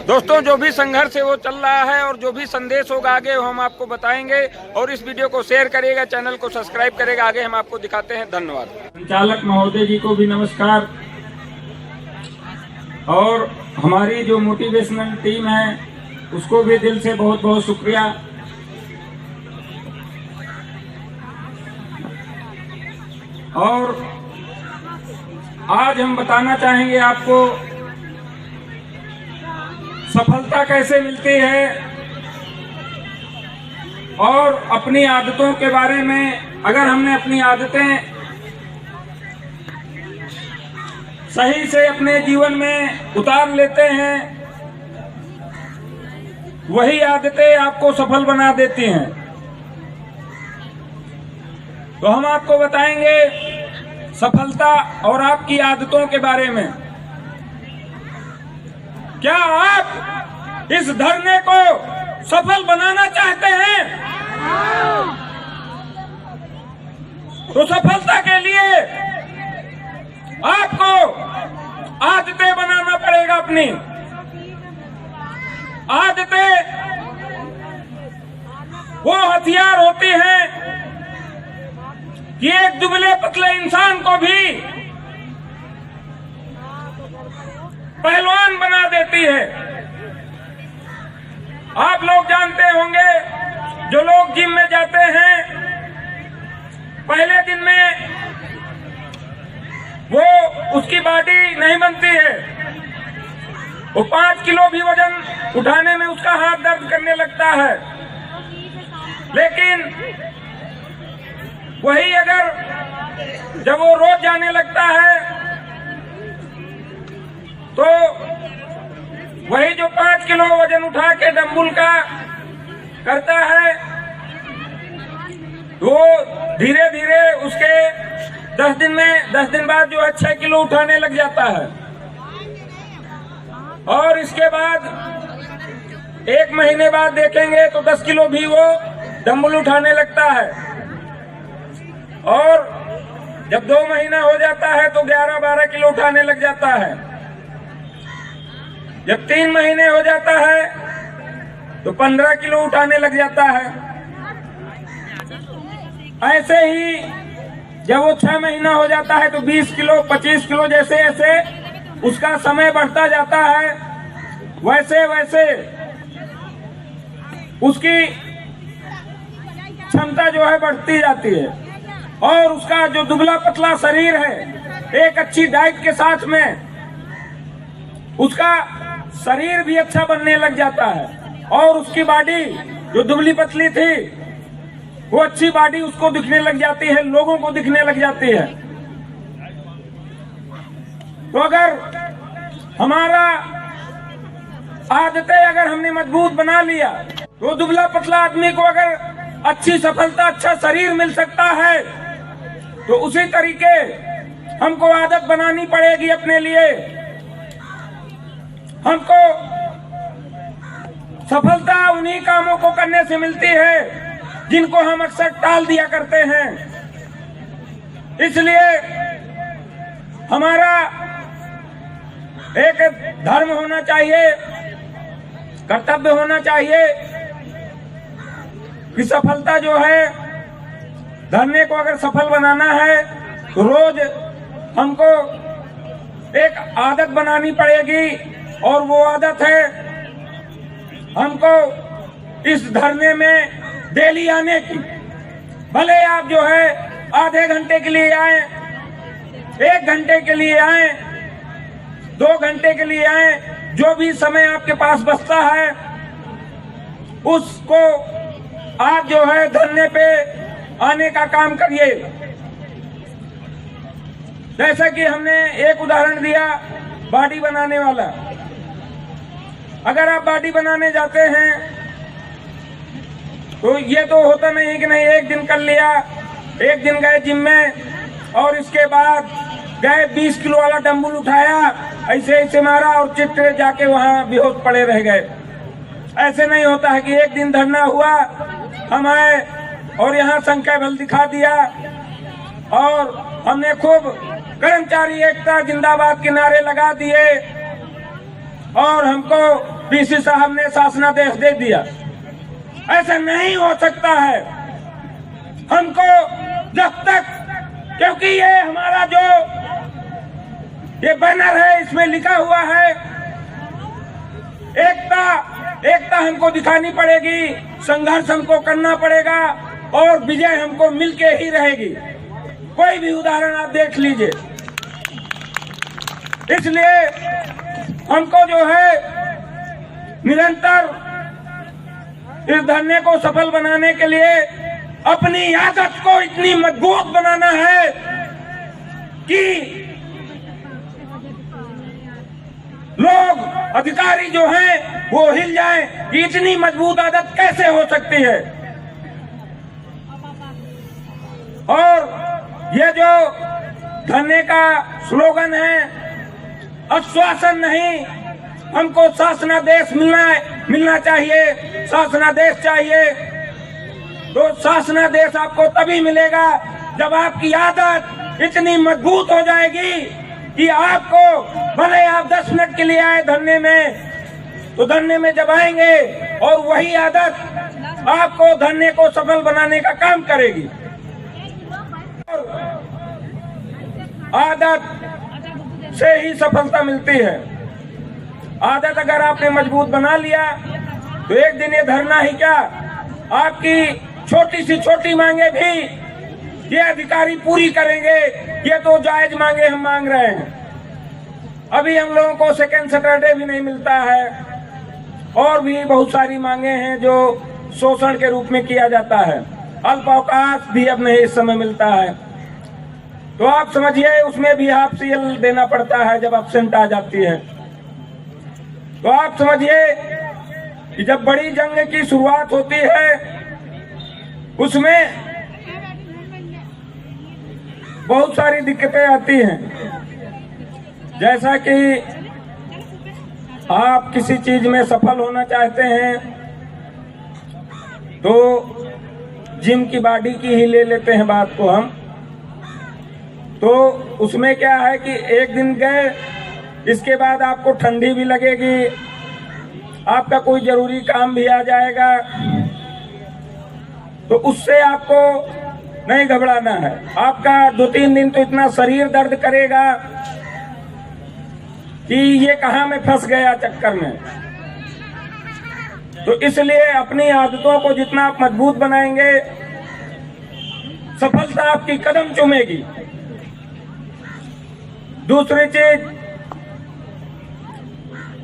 दोस्तों जो भी संघर्ष है वो चल रहा है और जो भी संदेश होगा आगे हम आपको बताएंगे। और इस वीडियो को शेयर करिएगा, चैनल को सब्सक्राइब करेगा, आगे हम आपको दिखाते हैं। धन्यवाद। संचालक महोदय जी को भी नमस्कार और हमारी जो मोटिवेशनल टीम है उसको भी दिल से बहुत बहुत शुक्रिया। और आज हम बताना चाहेंगे आपको सफलता कैसे मिलती है और अपनी आदतों के बारे में। अगर हमने अपनी आदतें सही से अपने जीवन में उतार लेते हैं, वही आदतें आपको सफल बना देती हैं। तो हम आपको बताएंगे सफलता और आपकी आदतों के बारे में। क्या आप इस धरने को सफल बनाना चाहते हैं? तो सफलता के लिए आपको आदतें बनाना पड़ेगा। अपनी आदतें वो हथियार होती हैं कि एक दुबले पतले इंसान को भी पहलवान बना देती है। आप लोग जानते होंगे, जो लोग जिम में जाते हैं पहले दिन में वो उसकी बॉडी नहीं बनती है, वो 5 किलो भी वजन उठाने में उसका हाथ दर्द करने लगता है। लेकिन वही अगर जब वो रोज जाने लगता है तो वही जो 5 किलो वजन उठा के डंबल का करता है, वो धीरे धीरे उसके 10 दिन बाद जो है 6 किलो उठाने लग जाता है। और इसके बाद 1 महीने बाद देखेंगे तो 10 किलो भी वो डंबल उठाने लगता है। और जब 2 महीना हो जाता है तो 11-12 किलो उठाने लग जाता है। जब 3 महीने हो जाता है तो 15 किलो उठाने लग जाता है। ऐसे ही जब वो 6 महीना हो जाता है तो 20 किलो 25 किलो जैसे जैसे उसका समय बढ़ता जाता है, वैसे वैसे उसकी क्षमता जो है बढ़ती जाती है। और उसका जो दुबला पतला शरीर है, एक अच्छी डाइट के साथ में उसका शरीर भी अच्छा बनने लग जाता है। और उसकी बॉडी जो दुबली पतली थी वो अच्छी बॉडी उसको दिखने लग जाती है, लोगों को दिखने लग जाती है। तो अगर हमारा आदतें अगर हमने मजबूत बना लिया तो दुबला पतला आदमी को अगर अच्छी सफलता, अच्छा शरीर मिल सकता है, तो उसी तरीके हमको आदत बनानी पड़ेगी अपने लिए। हमको सफलता उन्हीं कामों को करने से मिलती है जिनको हम अक्सर टाल दिया करते हैं। इसलिए हमारा एक धर्म होना चाहिए, कर्तव्य होना चाहिए कि सफलता जो है, धरने को अगर सफल बनाना है तो रोज हमको एक आदत बनानी पड़ेगी। और वो आदत है हमको इस धरने में डेली आने की। भले आप जो है आधे घंटे के लिए आए, 1 घंटे के लिए आए, 2 घंटे के लिए आए, जो भी समय आपके पास बचता है उसको आप जो है धरने पे आने का काम करिए। जैसा कि हमने एक उदाहरण दिया बॉडी बनाने वाला। अगर आप बॉडी बनाने जाते हैं तो ये तो होता नहीं कि नहीं एक दिन कर लिया, एक दिन गए जिम में और इसके बाद गए 20 किलो वाला डंबल उठाया, ऐसे ऐसे मारा और चिट्टे जाके वहां बेहोश पड़े रह गए। ऐसे नहीं होता है कि एक दिन धरना हुआ, हम आए और यहाँ संख्या बल दिखा दिया और हमने खूब कर्मचारी एकता जिंदाबाद के नारे लगा दिए और हमको पीसी साहब ने शासनादेश दे दिया। ऐसा नहीं हो सकता है। हमको जब तक, क्योंकि ये हमारा जो ये बैनर है इसमें लिखा हुआ है एकता, एकता हमको दिखानी पड़ेगी, संघर्ष हमको करना पड़ेगा और विजय हमको मिलके ही रहेगी। कोई भी उदाहरण आप देख लीजिए। इसलिए हमको जो है निरंतर इस धरने को सफल बनाने के लिए अपनी आदत को इतनी मजबूत बनाना है कि लोग, अधिकारी जो हैं वो हिल जाएं कि इतनी मजबूत आदत कैसे हो सकती है। और ये जो धरने का स्लोगन है, आश्वासन नहीं, हमको शासनादेश मिलना चाहिए, शासनादेश चाहिए। तो शासनादेश आपको तभी मिलेगा जब आपकी आदत इतनी मजबूत हो जाएगी कि आपको, भले आप 10 मिनट के लिए आए धरने में, तो धरने में जब आएंगे और वही आदत आपको धरने को सफल बनाने का काम करेगी। आदत से ही सफलता मिलती है। आदत अगर आपने मजबूत बना लिया तो एक दिन ये धरना ही क्या, आपकी छोटी सी छोटी मांगे भी ये अधिकारी पूरी करेंगे। ये तो जायज मांगे हम मांग रहे हैं। अभी हम लोगों को सेकेंड सैटरडे भी नहीं मिलता है और भी बहुत सारी मांगे हैं जो शोषण के रूप में किया जाता है। अल्प अवकाश भी अब नहीं इस समय मिलता है। तो आप समझिए उसमें भी हाफ सीएल देना पड़ता है जब एब्सेंट आ जाती है। तो आप समझिए कि जब बड़ी जंग की शुरुआत होती है उसमें बहुत सारी दिक्कतें आती हैं। जैसा कि आप किसी चीज में सफल होना चाहते हैं तो जिम की बॉडी की ही ले लेते हैं बात को हम। तो उसमें क्या है कि एक दिन गए, इसके बाद आपको ठंडी भी लगेगी, आपका कोई जरूरी काम भी आ जाएगा, तो उससे आपको नहीं घबराना है। आपका 2-3 दिन तो इतना शरीर दर्द करेगा कि ये कहाँ मैं फंस गया चक्कर में। तो इसलिए अपनी आदतों को जितना आप मजबूत बनाएंगे, सफलता आपकी कदम चूमेगी। दूसरी चीज,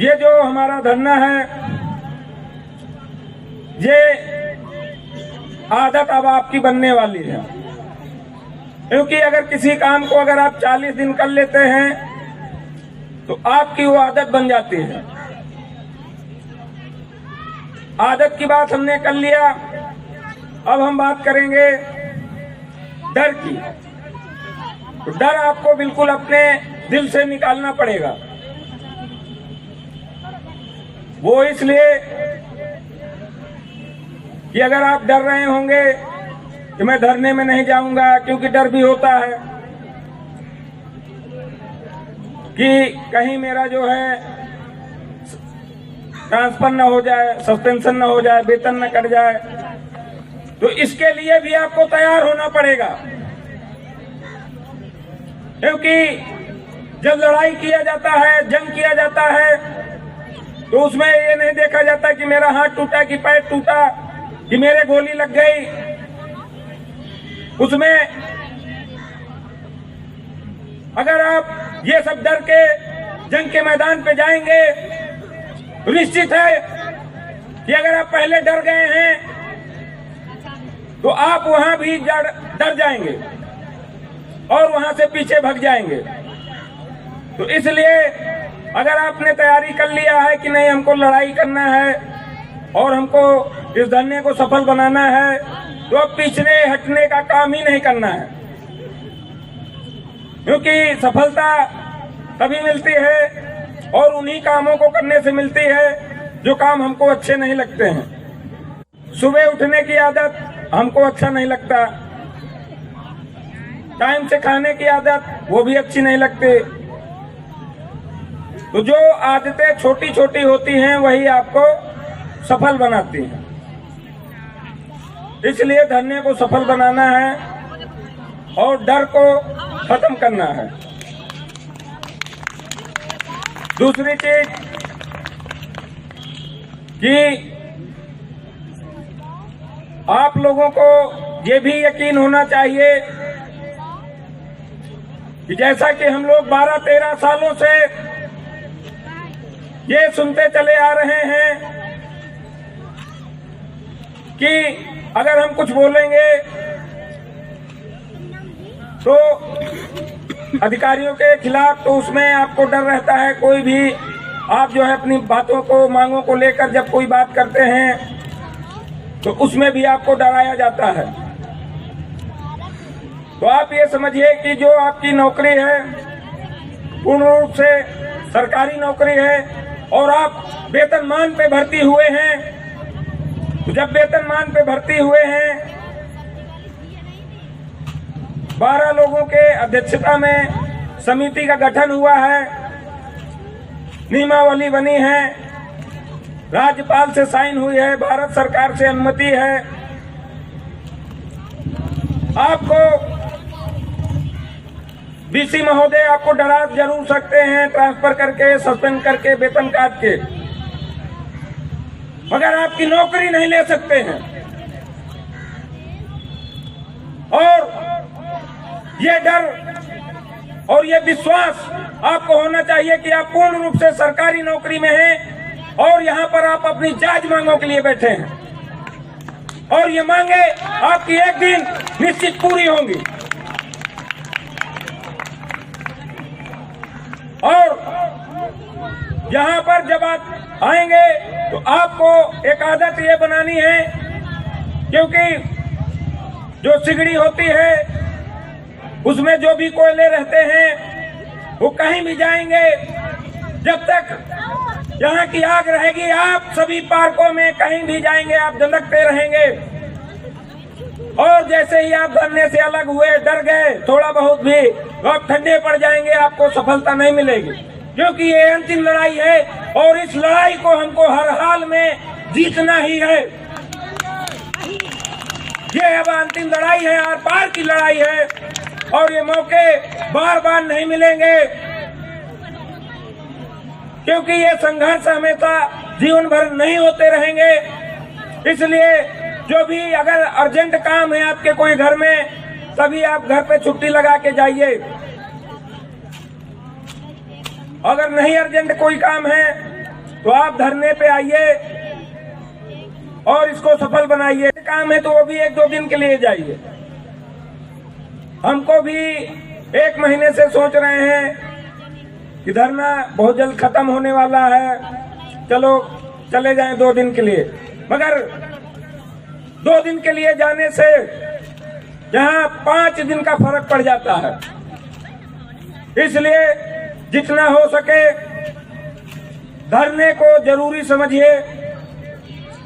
ये जो हमारा धरना है, ये आदत अब आपकी बनने वाली है। क्योंकि अगर किसी काम को अगर आप 40 दिन कर लेते हैं तो आपकी वो आदत बन जाती है। आदत की बात हमने कर लिया। अब हम बात करेंगे डर की। तो डर आपको बिल्कुल अपने दिल से निकालना पड़ेगा। वो इसलिए कि अगर आप डर रहे होंगे कि मैं धरने में नहीं जाऊंगा, क्योंकि डर भी होता है कि कहीं मेरा जो है ट्रांसफर न हो जाए, सस्पेंशन न हो जाए, वेतन न कट जाए। तो इसके लिए भी आपको तैयार होना पड़ेगा। क्योंकि जब लड़ाई किया जाता है, जंग किया जाता है, तो उसमें ये नहीं देखा जाता कि मेरा हाथ टूटा कि पैर टूटा कि मेरे गोली लग गई। उसमें अगर आप ये सब डर के जंग के मैदान पे जाएंगे तो निश्चित है कि अगर आप पहले डर गए हैं तो आप वहां भी डर जाएंगे और वहां से पीछे भाग जाएंगे। तो इसलिए अगर आपने तैयारी कर लिया है कि नहीं हमको लड़ाई करना है और हमको इस धरने को सफल बनाना है, तो अब पीछे हटने का काम ही नहीं करना है। क्योंकि सफलता तभी मिलती है और उन्हीं कामों को करने से मिलती है जो काम हमको अच्छे नहीं लगते हैं। सुबह उठने की आदत हमको अच्छा नहीं लगता, टाइम से खाने की आदत वो भी अच्छी नहीं लगती, तो जो आदतें छोटी छोटी होती हैं वही आपको सफल बनाती हैं। इसलिए धरने को सफल बनाना है और डर को खत्म करना है। दूसरी चीज कि आप लोगों को ये भी यकीन होना चाहिए कि जैसा कि हम लोग 12-13 सालों से ये सुनते चले आ रहे हैं कि अगर हम कुछ बोलेंगे तो अधिकारियों के खिलाफ, तो उसमें आपको डर रहता है। कोई भी आप जो है अपनी बातों को, मांगों को लेकर जब कोई बात करते हैं तो उसमें भी आपको डराया जाता है। तो आप ये समझिए कि जो आपकी नौकरी है पूर्ण रूप से सरकारी नौकरी है और आप वेतनमान पे भर्ती हुए हैं। तो जब वेतनमान पे भर्ती हुए हैं, 12 लोगों के अध्यक्षता में समिति का गठन हुआ है, नियमावली बनी है, राज्यपाल से साइन हुई है, भारत सरकार से अनुमति है। आपको डीसी महोदय आपको डरा जरूर सकते हैं, ट्रांसफर करके, सस्पेंड करके, वेतन काट के, मगर आपकी नौकरी नहीं ले सकते हैं। और ये डर और ये विश्वास आपको होना चाहिए कि आप पूर्ण रूप से सरकारी नौकरी में हैं और यहाँ पर आप अपनी जायज मांगों के लिए बैठे हैं और ये मांगे आपकी एक दिन निश्चित पूरी होंगी। और यहाँ पर जब आप आएंगे तो आपको एक आदत ये बनानी है, क्योंकि जो सिगड़ी होती है उसमें जो भी कोयले रहते हैं वो कहीं भी जाएंगे। जब तक यहाँ की आग रहेगी, आप सभी पार्कों में कहीं भी जाएंगे, आप धधकते रहेंगे। और जैसे ही आप धरने से अलग हुए, डर गए थोड़ा बहुत भी, तो आप ठंडे पड़ जाएंगे, आपको सफलता नहीं मिलेगी। क्योंकि ये अंतिम लड़ाई है और इस लड़ाई को हमको हर हाल में जीतना ही है। ये अब अंतिम लड़ाई है, आर पार की लड़ाई है और ये मौके बार बार नहीं मिलेंगे, क्योंकि ये संघर्ष हमेशा जीवन भर नहीं होते रहेंगे। इसलिए जो भी अगर अर्जेंट काम है आपके कोई घर में, तभी आप घर पे छुट्टी लगा के जाइए। अगर नहीं अर्जेंट कोई काम है तो आप धरने पे आइए और इसको सफल बनाइए। काम है तो वो भी 1-2 दिन के लिए जाइए। हमको भी 1 महीने से सोच रहे हैं कि धरना बहुत जल्द खत्म होने वाला है, चलो चले जाएं 2 दिन के लिए। मगर 2 दिन के लिए जाने से यहाँ 5 दिन का फर्क पड़ जाता है। इसलिए जितना हो सके धरने को जरूरी समझिए।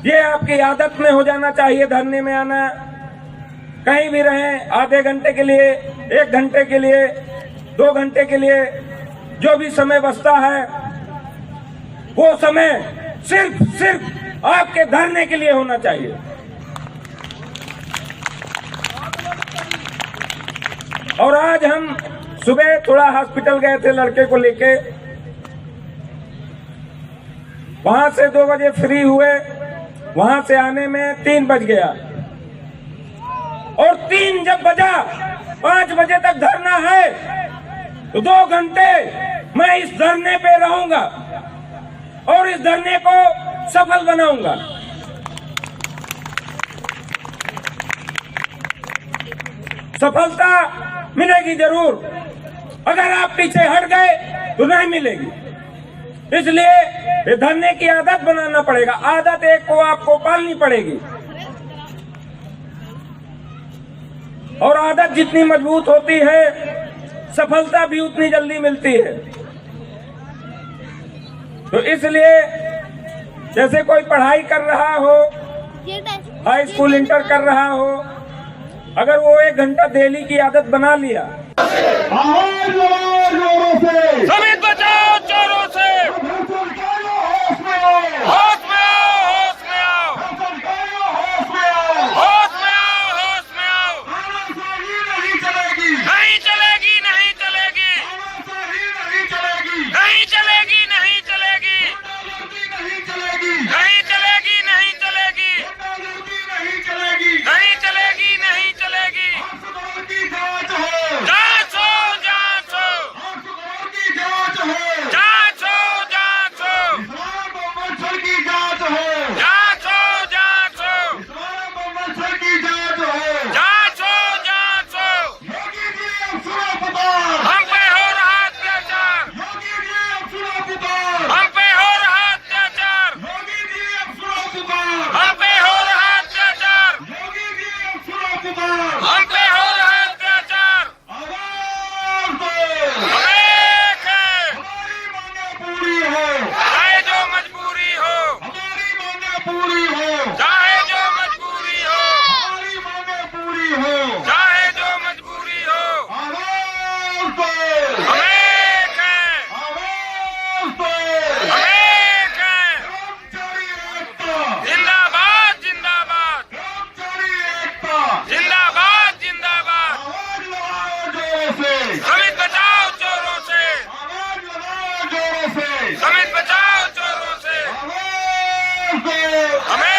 ये आपकी आदत में हो जाना चाहिए धरने में आना। कहीं भी रहें, आधे घंटे के लिए, 1 घंटे के लिए, 2 घंटे के लिए, जो भी समय बचता है वो समय सिर्फ आपके धरने के लिए होना चाहिए। और आज हम सुबह थोड़ा हॉस्पिटल गए थे लड़के को लेके, वहां से 2 बजे फ्री हुए, वहां से आने में 3 बज गया। और 3 जब बजा, 5 बजे तक धरना है, तो 2 घंटे मैं इस धरने पे रहूंगा और इस धरने को सफल बनाऊंगा। सफलता मिलेगी जरूर, अगर आप पीछे हट गए तो नहीं मिलेगी। इसलिए धरने की आदत बनाना पड़ेगा। आदत एक को आपको पालनी पड़ेगी और आदत जितनी मजबूत होती है सफलता भी उतनी जल्दी मिलती है। तो इसलिए जैसे कोई पढ़ाई कर रहा हो, हाई स्कूल इंटर कर रहा हो, अगर वो 1 घंटा डेली की आदत बना लिया, आवाज लगाओ जोरों से, श्रमिक बचाओ चोरों से, समित बचाओ चोरों से। हमें